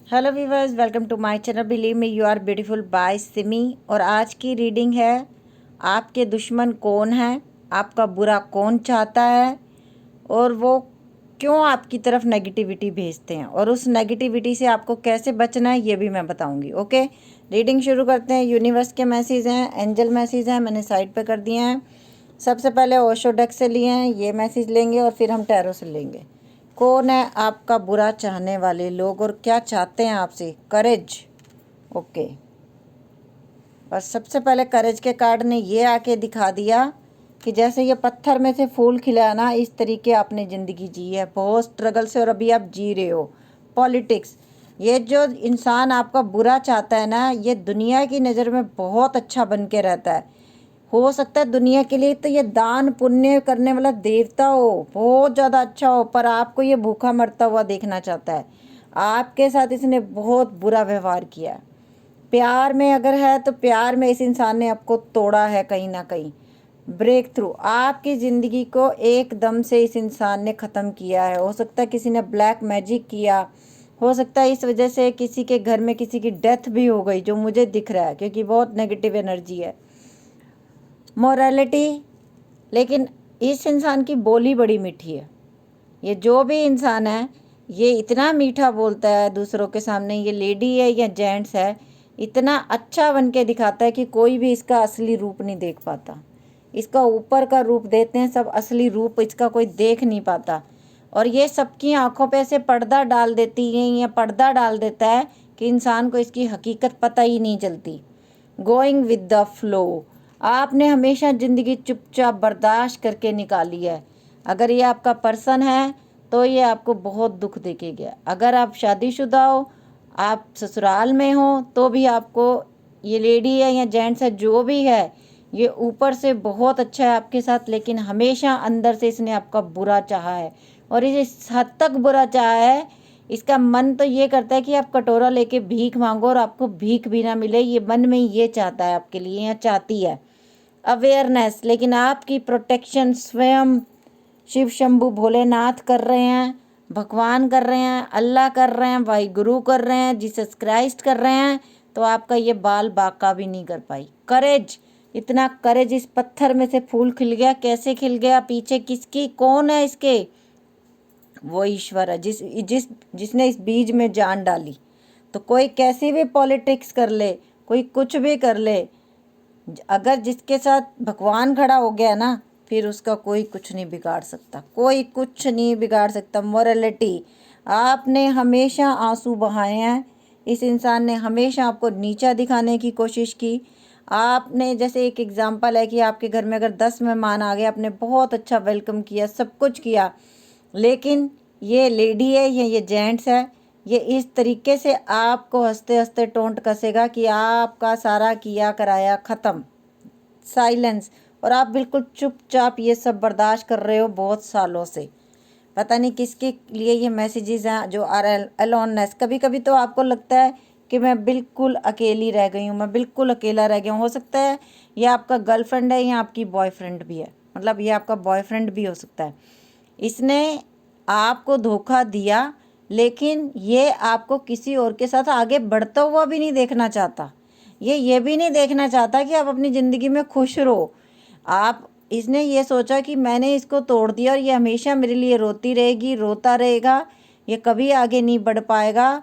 Hello viewers, welcome to my channel believe me you are beautiful by Simi. और आज की reading है आपके दुश्मन कौन है, आपका बुरा कौन चाहता है और वो क्यों आपकी तरफ नेगेटिविटी भेजते हैं और उस नेगेटिविटी से आपको कैसे बचना है ये भी मैं बताऊंगी। ओके, रीडिंग शुरू करते हैं। यूनिवर्स के मैसेज हैं, एंजल मैसेज हैं, मैंने साइड पे कर दिए हैं। सबसे पहले ओशो डेक से लिए हैं, ये मैसेज लेंगे और फिर हम टैरो से लेंगे। कौन है आपका बुरा चाहने वाले लोग और क्या चाहते हैं आपसे? करेज। ओके, बस सबसे पहले करेज के कार्ड ने ये आके दिखा दिया कि जैसे ये पत्थर में से फूल खिला ना, इस तरीके आपने ज़िंदगी जी है बहुत स्ट्रगल से और अभी आप जी रहे हो। पॉलिटिक्स, ये जो इंसान आपका बुरा चाहता है ना, ये दुनिया की नज़र में बहुत अच्छा बन के रहता है। हो सकता है दुनिया के लिए तो ये दान पुण्य करने वाला देवता हो, बहुत ज़्यादा अच्छा हो, पर आपको ये भूखा मरता हुआ देखना चाहता है। आपके साथ इसने बहुत बुरा व्यवहार किया है। प्यार में अगर है तो प्यार में इस इंसान ने आपको तोड़ा है कहीं ना कहीं। ब्रेक थ्रू, आपकी ज़िंदगी को एकदम से इस इंसान ने ख़त्म किया है। हो सकता है किसी ने ब्लैक मैजिक किया, हो सकता है इस वजह से किसी के घर में किसी की डेथ भी हो गई, जो मुझे दिख रहा है क्योंकि बहुत नेगेटिव एनर्जी है। मोरालिटी, लेकिन इस इंसान की बोली बड़ी मीठी है। ये जो भी इंसान है ये इतना मीठा बोलता है दूसरों के सामने, ये लेडी है या जेंट्स है, इतना अच्छा बन के दिखाता है कि कोई भी इसका असली रूप नहीं देख पाता। इसका ऊपर का रूप देते हैं सब, असली रूप इसका कोई देख नहीं पाता। और ये सबकी आंखों पे ऐसे पर्दा डाल देती है या पर्दा डाल देता है कि इंसान को इसकी हकीकत पता ही नहीं चलती। गोइंग विद द फ्लो, आपने हमेशा ज़िंदगी चुपचाप बर्दाश्त करके निकाली है। अगर ये आपका पर्सन है तो ये आपको बहुत दुख देके अगर आप शादीशुदा हो, आप ससुराल में हो, तो भी आपको, ये लेडी है या जेंट्स है जो भी है, ये ऊपर से बहुत अच्छा है आपके साथ, लेकिन हमेशा अंदर से इसने आपका बुरा चाहा है। और इस हद तक बुरा चाहा है, इसका मन तो ये करता है कि आप कटोरा लेके भीख मांगो और आपको भीख भी ना मिले। ये मन में ये चाहता है आपके लिए या चाहती है। अवेयरनेस, लेकिन आपकी प्रोटेक्शन स्वयं शिव शंभू भोलेनाथ कर रहे हैं, भगवान कर रहे हैं, अल्लाह कर रहे हैं, भाई गुरु कर रहे हैं, जीसस क्राइस्ट कर रहे हैं, तो आपका ये बाल बाका भी नहीं कर पाई। करेज, इतना करेज, इस पत्थर में से फूल खिल गया। कैसे खिल गया? पीछे किसकी, कौन है इसके? वो ईश्वर है जिसने इस बीज में जान डाली। तो कोई कैसी भी पॉलिटिक्स कर ले, कोई कुछ भी कर ले, अगर जिसके साथ भगवान खड़ा हो गया ना, फिर उसका कोई कुछ नहीं बिगाड़ सकता, कोई कुछ नहीं बिगाड़ सकता। मोरालिटी, आपने हमेशा आंसू बहाए हैं। इस इंसान ने हमेशा आपको नीचा दिखाने की कोशिश की। आपने, जैसे एक एग्जांपल है कि आपके घर में अगर 10 मेहमान आ गए, आपने बहुत अच्छा वेलकम किया, सब कुछ किया, लेकिन ये लेडी है या ये जेंट्स है, ये इस तरीके से आपको हंसते हंसते टोंट कसेगा कि आपका सारा किया कराया ख़त्म। साइलेंस, और आप बिल्कुल चुपचाप ये सब बर्दाश्त कर रहे हो बहुत सालों से। पता नहीं किसके लिए ये मैसेजेस हैं, जो आर अलोननेस। कभी कभी तो आपको लगता है कि मैं बिल्कुल अकेली रह गई हूँ, मैं बिल्कुल अकेला रह गया हूँ। हो सकता है ये आपका गर्लफ्रेंड है या आपकी बॉयफ्रेंड भी है, मतलब ये आपका बॉयफ्रेंड भी हो सकता है। इसने आपको धोखा दिया, लेकिन ये आपको किसी और के साथ आगे बढ़ता हुआ भी नहीं देखना चाहता। ये भी नहीं देखना चाहता कि आप अपनी ज़िंदगी में खुश रहो। आप, इसने ये सोचा कि मैंने इसको तोड़ दिया और ये हमेशा मेरे लिए रोती रहेगी, रोता रहेगा, ये कभी आगे नहीं बढ़ पाएगा।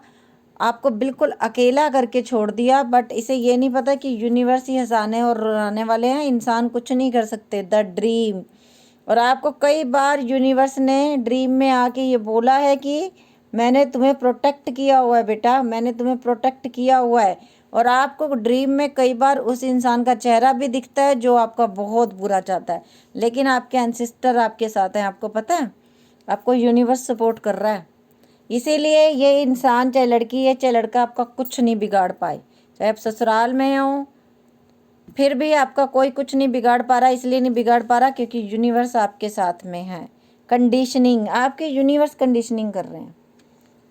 आपको बिल्कुल अकेला करके छोड़ दिया। बट इसे ये नहीं पता कि यूनिवर्स ही हंसाने और रुलाने वाले हैं, इंसान कुछ नहीं कर सकते। द ड्रीम, और आपको कई बार यूनिवर्स ने ड्रीम में आके ये बोला है कि मैंने तुम्हें प्रोटेक्ट किया हुआ है बेटा, मैंने तुम्हें प्रोटेक्ट किया हुआ है। और आपको ड्रीम में कई बार उस इंसान का चेहरा भी दिखता है जो आपका बहुत बुरा चाहता है, लेकिन आपके एंसेस्टर आपके साथ हैं, आपको पता है, आपको यूनिवर्स सपोर्ट कर रहा है। इसीलिए ये इंसान, चाहे लड़की है चाहे लड़का, आपका कुछ नहीं बिगाड़ पाए। चाहे आप ससुराल में हो, फिर भी आपका कोई कुछ नहीं बिगाड़ पा रहा। इसलिए नहीं बिगाड़ पा रहा क्योंकि यूनिवर्स आपके साथ में है। कंडीशनिंग, आपके यूनिवर्स कंडीशनिंग कर रहे हैं,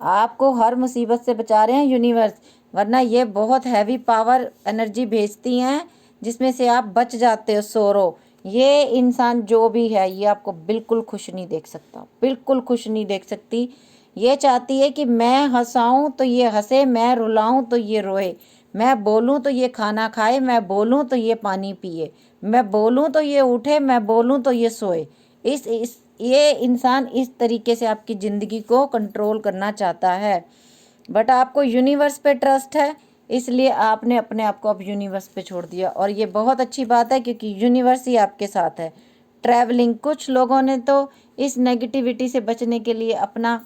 आपको हर मुसीबत से बचा रहे हैं यूनिवर्स, वरना ये बहुत हैवी पावर एनर्जी भेजती हैं जिसमें से आप बच जाते हो। सोरो, ये इंसान जो भी है ये आपको बिल्कुल खुश नहीं देख सकता, बिल्कुल खुश नहीं देख सकती। ये चाहती है कि मैं हंसाऊं तो ये हंसे, मैं रुलाऊं तो ये रोए, मैं बोलूं तो ये खाना खाए, मैं बोलूं तो ये पानी पिए, मैं बोलूं तो ये उठे, मैं बोलूं तो ये सोए। इस ये इंसान इस तरीके से आपकी ज़िंदगी को कंट्रोल करना चाहता है। बट आपको यूनिवर्स पे ट्रस्ट है, इसलिए आपने अपने आप को अब यूनिवर्स पे छोड़ दिया। और ये बहुत अच्छी बात है, क्योंकि यूनिवर्स ही आपके साथ है। ट्रैवलिंग, कुछ लोगों ने तो इस नेगेटिविटी से बचने के लिए अपना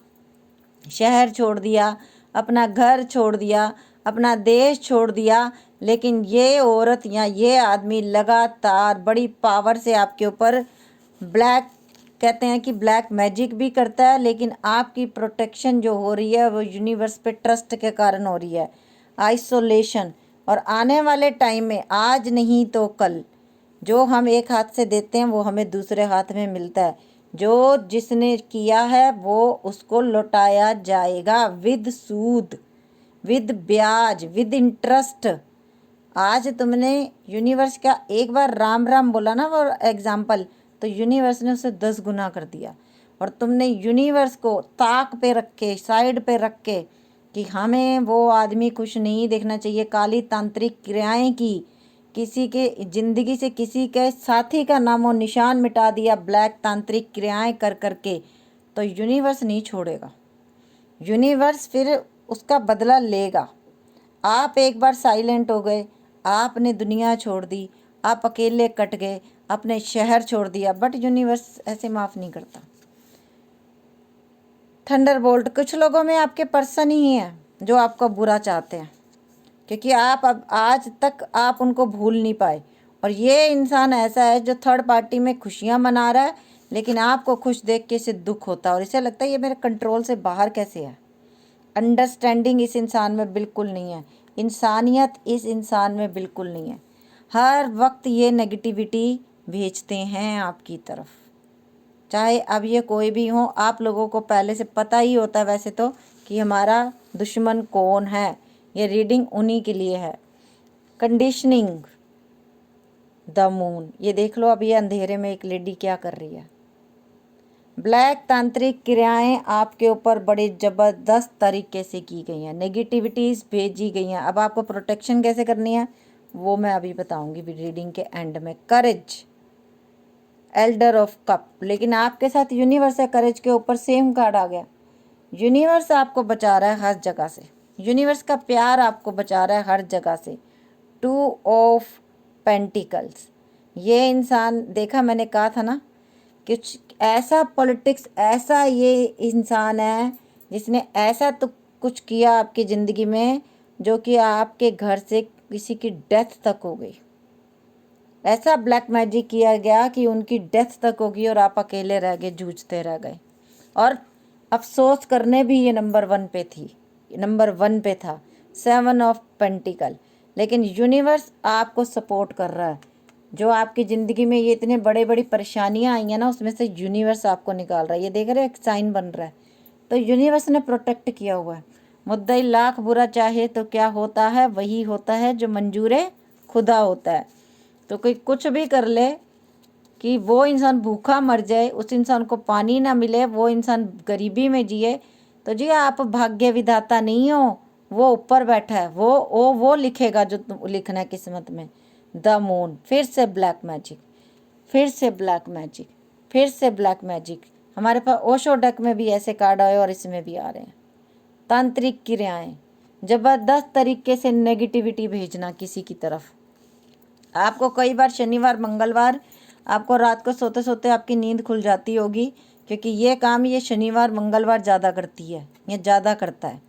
शहर छोड़ दिया, अपना घर छोड़ दिया, अपना देश छोड़ दिया, लेकिन ये औरत या ये आदमी लगातार बड़ी पावर से आपके ऊपर ब्लैक, कहते हैं कि ब्लैक मैजिक भी करता है, लेकिन आपकी प्रोटेक्शन जो हो रही है वो यूनिवर्स पे ट्रस्ट के कारण हो रही है। आइसोलेशन, और आने वाले टाइम में, आज नहीं तो कल, जो हम एक हाथ से देते हैं वो हमें दूसरे हाथ में मिलता है। जो जिसने किया है वो उसको लौटाया जाएगा, विद सूद, विद ब्याज, विद इंटरेस्ट। आज तुमने यूनिवर्स का एक बार राम राम बोला ना, वो एग्जाम्पल, तो यूनिवर्स ने उसे 10 गुना कर दिया। और तुमने यूनिवर्स को ताक पे रख के, साइड पे रख के, कि हमें वो आदमी खुश नहीं देखना चाहिए, काली तांत्रिक क्रियाएं की, किसी के जिंदगी से किसी के साथी का नामो निशान मिटा दिया ब्लैक तांत्रिक क्रियाएं कर करके, तो यूनिवर्स नहीं छोड़ेगा। यूनिवर्स फिर उसका बदला लेगा। आप एक बार साइलेंट हो गए, आपने दुनिया छोड़ दी, आप अकेले कट गए, अपने शहर छोड़ दिया, बट यूनिवर्स ऐसे माफ़ नहीं करता। थंडरबोल्ट, कुछ लोगों में आपके पर्सन ही हैं जो आपका बुरा चाहते हैं, क्योंकि आप अब आज तक आप उनको भूल नहीं पाए। और ये इंसान ऐसा है जो थर्ड पार्टी में खुशियाँ मना रहा है, लेकिन आपको खुश देख के इसे दुख होता है और इसे लगता है ये मेरे कंट्रोल से बाहर कैसे है। अंडरस्टैंडिंग इस इंसान में बिल्कुल नहीं है, इंसानियत इस इंसान में बिल्कुल नहीं है। हर वक्त ये नेगेटिविटी भेजते हैं आपकी तरफ, चाहे अब ये कोई भी हो। आप लोगों को पहले से पता ही होता है वैसे तो कि हमारा दुश्मन कौन है। ये रीडिंग उन्हीं के लिए है। कंडीशनिंग, द मून, ये देख लो अब ये अंधेरे में एक लेडी क्या कर रही है। ब्लैक तांत्रिक क्रियाएं आपके ऊपर बड़े ज़बरदस्त तरीके से की गई हैं, नेगेटिविटीज़ भेजी गई हैं। अब आपको प्रोटेक्शन कैसे करनी है वो मैं अभी बताऊंगी रीडिंग के एंड में। करेज, एल्डर ऑफ कप, लेकिन आपके साथ यूनिवर्स है, करेज के ऊपर सेम कार्ड आ गया। यूनिवर्स आपको बचा रहा है हर जगह से, यूनिवर्स का प्यार आपको बचा रहा है हर जगह से। 2 ऑफ पेंटिकल्स, ये इंसान देखा, मैंने कहा था ना, कुछ ऐसा पॉलिटिक्स, ऐसा ये इंसान है जिसने ऐसा तो कुछ किया आपकी ज़िंदगी में जो कि आपके घर से किसी की डेथ तक हो गई। ऐसा ब्लैक मैजिक किया गया कि उनकी डेथ तक होगी और आप अकेले रह गए, जूझते रह गए। और अफसोस करने भी ये नंबर 1 पे थी, नंबर 1 पे था 7 ऑफ पेंटिकल। लेकिन यूनिवर्स आपको सपोर्ट कर रहा है। जो आपकी ज़िंदगी में ये इतने बड़े बड़ी परेशानियां आई हैं ना, उसमें से यूनिवर्स आपको निकाल रहा है। ये देख रहे हैं, एक साइन बन रहा है, तो यूनिवर्स ने प्रोटेक्ट किया हुआ है। मुद्दई लाख बुरा चाहे तो क्या होता है, वही होता है जो मंजूरे खुदा होता है। तो कोई कुछ भी कर ले कि वो इंसान भूखा मर जाए, उस इंसान को पानी ना मिले, वो इंसान गरीबी में जिए, तो जी आप भाग्य विधाता नहीं हो, वो ऊपर बैठा है, वो लिखेगा जो तुम लिखना है किस्मत में। द मून, फिर से ब्लैक मैजिक, फिर से ब्लैक मैजिक, फिर से ब्लैक मैजिक। हमारे पास ओशो डेक में भी ऐसे कार्ड आए और इसमें भी आ रहे हैं। तांत्रिक क्रियाएं, जबरदस्त तरीके से नेगेटिविटी भेजना किसी की तरफ। आपको कई बार शनिवार मंगलवार आपको रात को सोते सोते आपकी नींद खुल जाती होगी, क्योंकि ये काम ये शनिवार मंगलवार ज़्यादा करती है, ये ज़्यादा करता है।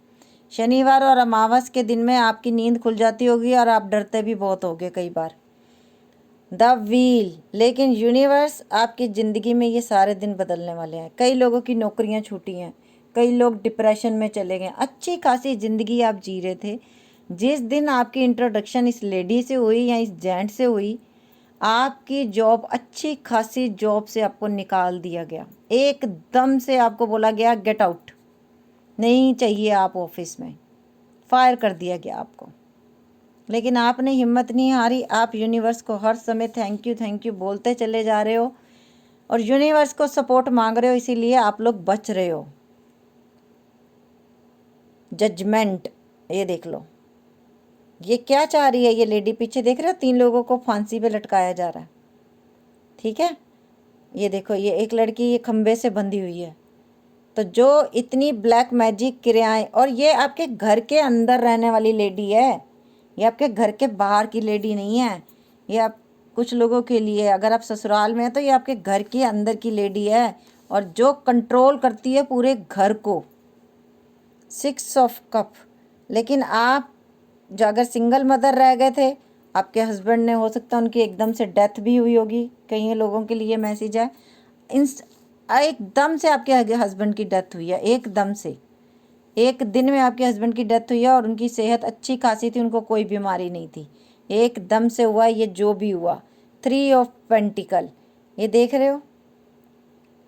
शनिवार और अमावस के दिन में आपकी नींद खुल जाती होगी और आप डरते भी बहुत होगे कई बार। द व्हील, लेकिन यूनिवर्स आपकी ज़िंदगी में ये सारे दिन बदलने वाले हैं। कई लोगों की नौकरियां छूटी हैं, कई लोग डिप्रेशन में चले गए, अच्छी खासी ज़िंदगी आप जी रहे थे। जिस दिन आपकी इंट्रोडक्शन इस लेडी से हुई या इस जेंट से हुई, आपकी जॉब, अच्छी खासी जॉब से आपको निकाल दिया गया, एकदम से आपको बोला गया गेट आउट, नहीं चाहिए आप ऑफिस में, फायर कर दिया गया आपको। लेकिन आपने हिम्मत नहीं हारी, आप यूनिवर्स को हर समय थैंक यू बोलते चले जा रहे हो और यूनिवर्स को सपोर्ट मांग रहे हो, इसीलिए आप लोग बच रहे हो। जजमेंट। ये देख लो, ये क्या चाह रही है ये लेडी, पीछे देख रहे हो 3 लोगों को फांसी पे लटकाया जा रहा है, ठीक है। ये देखो, ये एक लड़की ये खंबे से बंधी हुई है। तो जो इतनी ब्लैक मैजिक क्रियाएं, और ये आपके घर के अंदर रहने वाली लेडी है, ये आपके घर के बाहर की लेडी नहीं है। ये आप कुछ लोगों के लिए, अगर आप ससुराल में हैं तो ये आपके घर के अंदर की लेडी है, और जो कंट्रोल करती है पूरे घर को। 6 ऑफ कप। लेकिन आप जो अगर सिंगल मदर रह गए थे, आपके हस्बैंड ने, हो सकता है उनकी एकदम से डेथ भी हुई होगी, कई लोगों के लिए मैसेज है, एकदम से आपके हस्बैंड की डेथ हुई है, एकदम से एक दिन में आपके हस्बैंड की डेथ हुई है, और उनकी सेहत अच्छी खासी थी, उनको कोई बीमारी नहीं थी, एकदम से हुआ ये जो भी हुआ। 3 ऑफ पेंटिकल, ये देख रहे हो,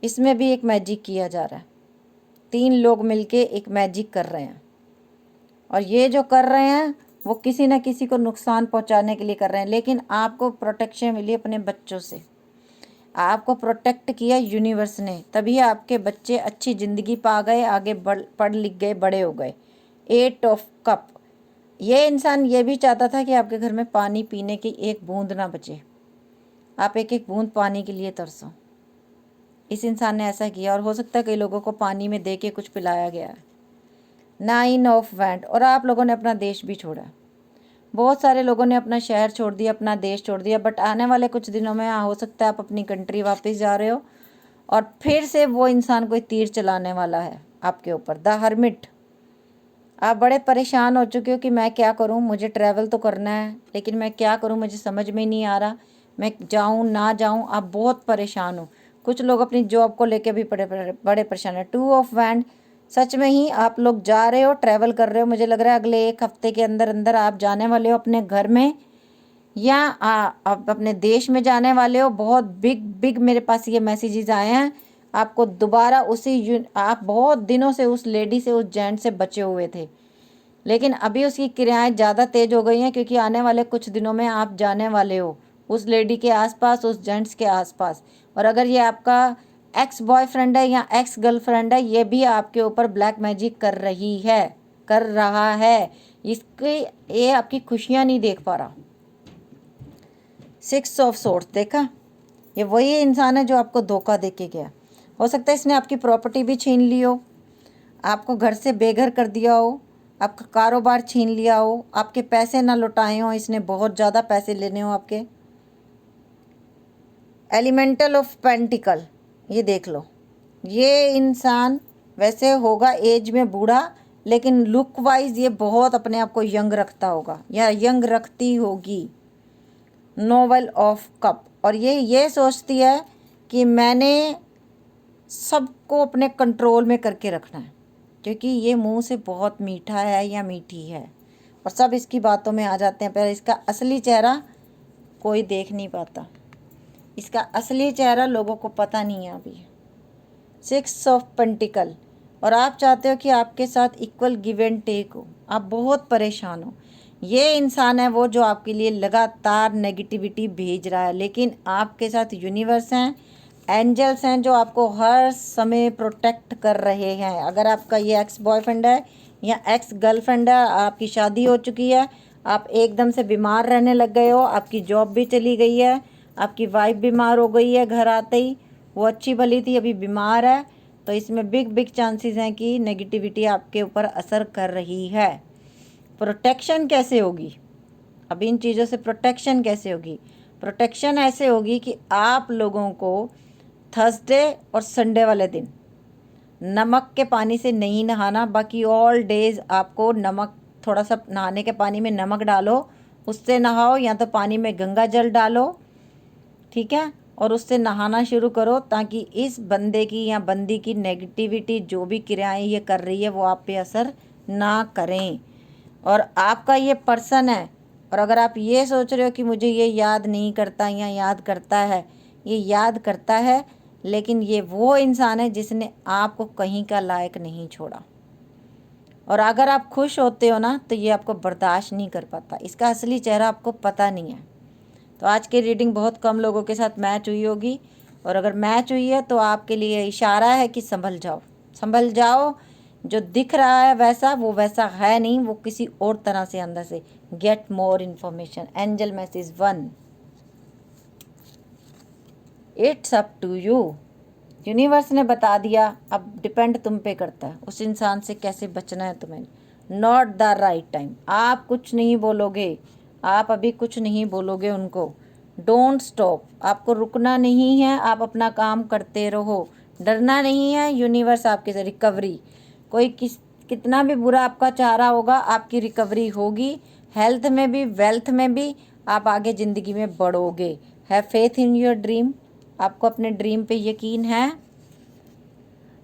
इसमें भी एक मैजिक किया जा रहा है। 3 लोग मिलके एक मैजिक कर रहे हैं, और ये जो कर रहे हैं वो किसी न किसी को नुकसान पहुंचाने के लिए कर रहे हैं। लेकिन आपको प्रोटेक्शन मिली अपने बच्चों से, आपको प्रोटेक्ट किया यूनिवर्स ने, तभी आपके बच्चे अच्छी ज़िंदगी पा गए, आगे पढ़ लिख गए, बड़े हो गए। 8 ऑफ कप। ये इंसान ये भी चाहता था कि आपके घर में पानी पीने की एक बूंद ना बचे, आप एक एक बूंद पानी के लिए तरसो। इस इंसान ने ऐसा किया, और हो सकता है कई लोगों को पानी में दे के कुछ पिलाया गया है। 9 ऑफ वैंड। और आप लोगों ने अपना देश भी छोड़ा, बहुत सारे लोगों ने अपना शहर छोड़ दिया, अपना देश छोड़ दिया, बट आने वाले कुछ दिनों में हो सकता है आप अपनी कंट्री वापस जा रहे हो, और फिर से वो इंसान कोई तीर चलाने वाला है आपके ऊपर। The hermit. आप बड़े परेशान हो चुके हो कि मैं क्या करूं, मुझे ट्रैवल तो करना है, लेकिन मैं क्या करूं, मुझे समझ में नहीं आ रहा, मैं जाऊं ना जाऊं। आप बहुत परेशान हो। कुछ लोग अपनी जॉब को लेके भी बड़े परेशान है। 2 ऑफ वैंड। सच में ही आप लोग जा रहे हो, ट्रैवल कर रहे हो, मुझे लग रहा है अगले 1 हफ्ते के अंदर अंदर आप जाने वाले हो अपने घर में, या आप अपने देश में जाने वाले हो। बहुत बिग बिग मेरे पास ये मैसेजेस आए हैं। आपको दोबारा आप बहुत दिनों से उस लेडी से, उस जेंट से बचे हुए थे, लेकिन अभी उसकी क्रियाएं ज़्यादा तेज हो गई हैं, क्योंकि आने वाले कुछ दिनों में आप जाने वाले हो उस लेडी के आसपास, उस जेंट्स के आसपास। और अगर ये आपका एक्स बॉयफ्रेंड है या एक्स गर्लफ्रेंड है, ये भी आपके ऊपर ब्लैक मैजिक कर रही है, कर रहा है। इसके ये आपकी खुशियाँ नहीं देख पा रहा। 6 ऑफ सोर्स। देखा, ये वही इंसान है जो आपको धोखा दे के गया। हो सकता है इसने आपकी प्रॉपर्टी भी छीन ली हो, आपको घर से बेघर कर दिया हो, आपका कारोबार छीन लिया हो, आपके पैसे ना लौटाए हो, इसने बहुत ज़्यादा पैसे लेने हो आपके। Elemental of pentacle. ये देख लो, ये इंसान वैसे होगा एज में बूढ़ा, लेकिन लुक वाइज ये बहुत अपने आप को यंग रखता होगा, या यंग रखती होगी। Novel of cup. और ये सोचती है कि मैंने सबको अपने कंट्रोल में करके रखना है, क्योंकि ये मुंह से बहुत मीठा है या मीठी है, और सब इसकी बातों में आ जाते हैं, पर इसका असली चेहरा कोई देख नहीं पाता। इसका असली चेहरा लोगों को पता नहीं है अभी। 6 ऑफ पेंटिकल। और आप चाहते हो कि आपके साथ इक्वल गिव एंड टेक हो, आप बहुत परेशान हो। ये इंसान है वो जो आपके लिए लगातार नेगेटिविटी भेज रहा है, लेकिन आपके साथ यूनिवर्स हैं, एंजल्स हैं, जो आपको हर समय प्रोटेक्ट कर रहे हैं। अगर आपका ये एक्स बॉयफ्रेंड है या एक्स गर्लफ्रेंड है, आपकी शादी हो चुकी है, आप एकदम से बीमार रहने लग गए हो, आपकी जॉब भी चली गई है, आपकी वाइफ बीमार हो गई है घर आते ही, वो अच्छी भली थी अभी बीमार है, तो इसमें बिग बिग चांसेस हैं कि नेगेटिविटी आपके ऊपर असर कर रही है। प्रोटेक्शन कैसे होगी, अब इन चीज़ों से प्रोटेक्शन कैसे होगी? प्रोटेक्शन ऐसे होगी कि आप लोगों को थर्सडे और संडे वाले दिन नमक के पानी से नहीं नहाना। बाकी ऑल डेज आपको नमक, थोड़ा सा नहाने के पानी में नमक डालो, उससे नहाओ, या तो पानी में गंगा जल डालो, ठीक है, और उससे नहाना शुरू करो, ताकि इस बंदे की या बंदी की नेगेटिविटी जो भी क्रियाएं ये कर रही है वो आप पे असर ना करें। और आपका ये पर्सन है, और अगर आप ये सोच रहे हो कि मुझे ये याद नहीं करता या याद करता है, ये याद करता है, लेकिन ये वो इंसान है जिसने आपको कहीं का लायक नहीं छोड़ा। और अगर आप खुश होते हो ना, तो ये आपको बर्दाश्त नहीं कर पाता। इसका असली चेहरा आपको पता नहीं है। तो आज की रीडिंग बहुत कम लोगों के साथ मैच हुई होगी, और अगर मैच हुई है तो आपके लिए इशारा है कि संभल जाओ, संभल जाओ। जो दिख रहा है वैसा, वो वैसा है नहीं, वो किसी और तरह से अंदर से। Get more information. Angel message 1, it's up to you. Universe ने बता दिया, अब डिपेंड तुम पे करता है उस इंसान से कैसे बचना है तुम्हें। Not the right time. आप कुछ नहीं बोलोगे, आप अभी कुछ नहीं बोलोगे उनको। डोंट स्टॉप, आपको रुकना नहीं है, आप अपना काम करते रहो, डरना नहीं है। यूनिवर्स आपके से रिकवरी, कोई कितना भी बुरा आपका चाह रहा होगा, आपकी रिकवरी होगी। हेल्थ में भी, वेल्थ में भी, आप आगे ज़िंदगी में बढ़ोगे। Have faith in your dream. आपको अपने ड्रीम पे यकीन है।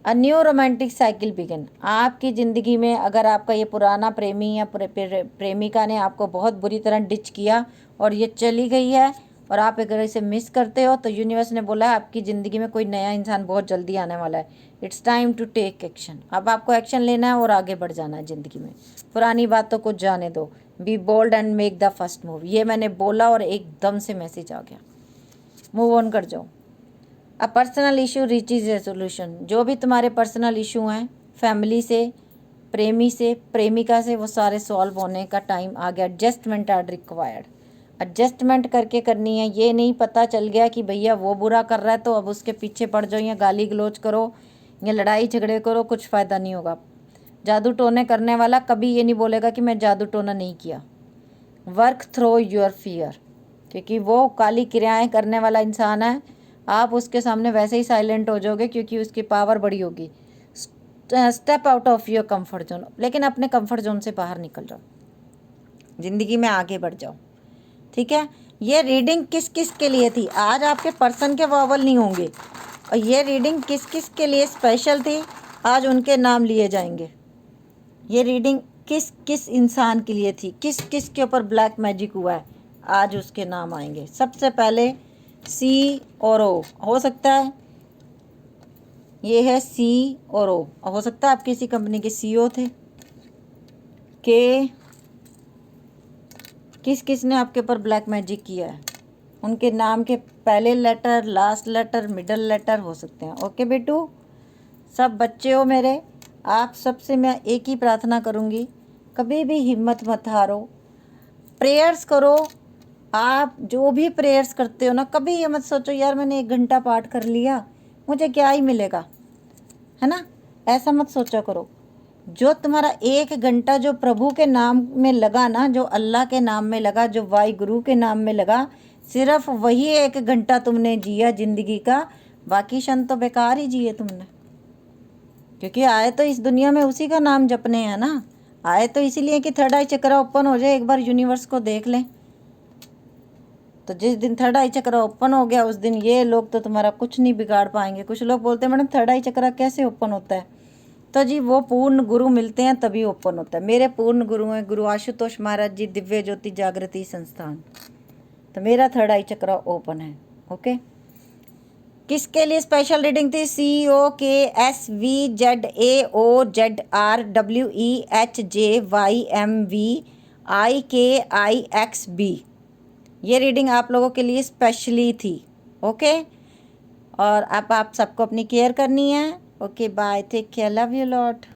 A new romantic cycle begin. आपकी ज़िंदगी में अगर आपका ये पुराना प्रेमी या प्रेमिका ने आपको बहुत बुरी तरह डिच किया और ये चली गई है और आप अगर इसे मिस करते हो, तो यूनिवर्स ने बोला है आपकी ज़िंदगी में कोई नया इंसान बहुत जल्दी आने वाला है। It's time to take action. अब आपको एक्शन लेना है और आगे बढ़ जाना है ज़िंदगी में। पुरानी बातों को जाने दो। Be bold and make the first move. ये मैंने बोला और एकदम से मैसेज आ गया। मूव ऑन कर जाओ। A personal issue reaches resolution. जो भी तुम्हारे पर्सनल इशू हैं, फैमिली से, प्रेमी से, प्रेमिका से, वो सारे सॉल्व होने का टाइम आ गया। Adjustment are required. एडजस्टमेंट करके करनी है। ये नहीं पता चल गया कि भैया वो बुरा कर रहा है तो अब उसके पीछे पड़ जाओ, या गाली गलोच करो, या लड़ाई झगड़े करो, कुछ फ़ायदा नहीं होगा। जादू टोने करने वाला कभी ये नहीं बोलेगा कि मैं जादू टोना नहीं किया। वर्क थ्रो योर फियर, क्योंकि वो काली क्रियाएं करने वाला इंसान है। आप उसके सामने वैसे ही साइलेंट हो जाओगे क्योंकि उसकी पावर बड़ी होगी। Step out of your comfort zone. लेकिन अपने कंफर्ट जोन से बाहर निकल जाओ, ज़िंदगी में आगे बढ़ जाओ। ठीक है, ये रीडिंग किस किस के लिए थी? आज आपके पर्सन के वॉवल नहीं होंगे, और ये रीडिंग किस किस के लिए स्पेशल थी, आज उनके नाम लिए जाएंगे। ये रीडिंग किस किस इंसान के लिए थी, किस किस के ऊपर ब्लैक मैजिक हुआ है, आज उसके नाम आएंगे। सबसे पहले सी और ओ हो सकता है, ये है सी और ओ। हो सकता है आप किसी कंपनी के सीईओ थे। के किस किस ने आपके ऊपर ब्लैक मैजिक किया है, उनके नाम के पहले letter, last letter, middle letter हो सकते हैं। ओके बेटू, सब बच्चे हो मेरे, आप सबसे मैं एक ही प्रार्थना करूँगी, कभी भी हिम्मत मत हारो, प्रेयर्स करो। आप जो भी प्रेयर्स करते हो ना, कभी ये मत सोचो यार मैंने 1 घंटा पाठ कर लिया, मुझे क्या ही मिलेगा, है ना, ऐसा मत सोचा करो। जो तुम्हारा 1 घंटा जो प्रभु के नाम में लगा ना, जो अल्लाह के नाम में लगा, जो वाई गुरु के नाम में लगा, सिर्फ वही 1 घंटा तुमने जिया ज़िंदगी का। बाकी क्षण तो बेकार ही जिए तुमने, क्योंकि आए तो इस दुनिया में उसी का नाम जपने हैं ना। आए तो इसीलिए कि थर्ड आई चक्र ओपन हो जाए, एक बार यूनिवर्स को देख लें। तो जिस दिन थर्ड आई चक्र ओपन हो गया, उस दिन ये लोग तो तुम्हारा कुछ नहीं बिगाड़ पाएंगे। कुछ लोग बोलते हैं मैडम थर्ड आई चक्र कैसे ओपन होता है? तो जी वो पूर्ण गुरु मिलते हैं तभी ओपन होता है। मेरे पूर्ण गुरु हैं गुरु आशुतोष महाराज जी, दिव्य ज्योति जागृति संस्थान। तो मेरा थर्ड आई चक्र ओपन है। ओके, किसके लिए स्पेशल रीडिंग थी? COKSVZAOZRWEHJYMVIKIXB। ये रीडिंग आप लोगों के लिए स्पेशली थी। ओके, और अब आप सबको अपनी केयर करनी है। Okay bye, take care, love you lot.